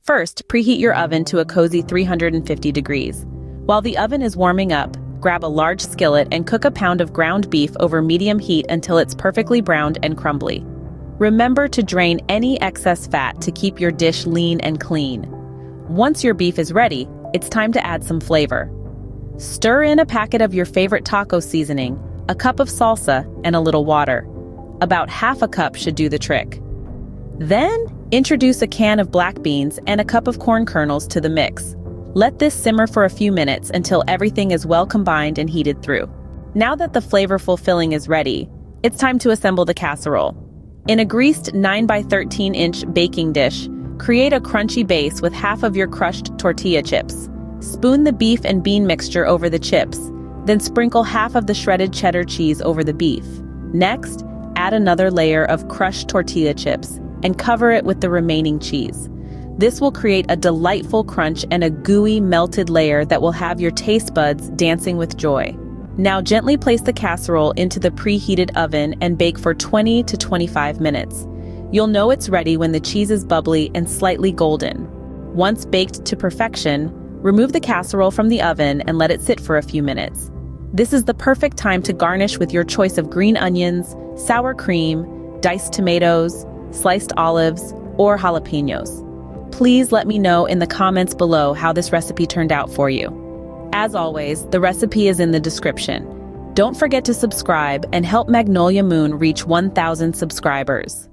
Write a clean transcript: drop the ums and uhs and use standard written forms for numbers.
First, preheat your oven to a cozy 350 degrees. While the oven is warming up, grab a large skillet and cook a pound of ground beef over medium heat until it's perfectly browned and crumbly. Remember to drain any excess fat to keep your dish lean and clean. Once your beef is ready, it's time to add some flavor. Stir in a packet of your favorite taco seasoning, a cup of salsa, and a little water. About half a cup should do the trick. Then, introduce a can of black beans and a cup of corn kernels to the mix. Let this simmer for a few minutes until everything is well combined and heated through. Now that the flavorful filling is ready, it's time to assemble the casserole. In a greased 9 by 13 inch baking dish, create a crunchy base with half of your crushed tortilla chips. Spoon the beef and bean mixture over the chips, then sprinkle half of the shredded cheddar cheese over the beef. Next, add another layer of crushed tortilla chips and cover it with the remaining cheese. This will create a delightful crunch and a gooey, melted layer that will have your taste buds dancing with joy. Now gently place the casserole into the preheated oven and bake for 20 to 25 minutes. You'll know it's ready when the cheese is bubbly and slightly golden. Once baked to perfection, remove the casserole from the oven and let it sit for a few minutes. This is the perfect time to garnish with your choice of green onions, sour cream, diced tomatoes, sliced olives, or jalapeños. Please let me know in the comments below how this recipe turned out for you. As always, the recipe is in the description. Don't forget to subscribe and help Magnolia Moon reach 1,000 subscribers.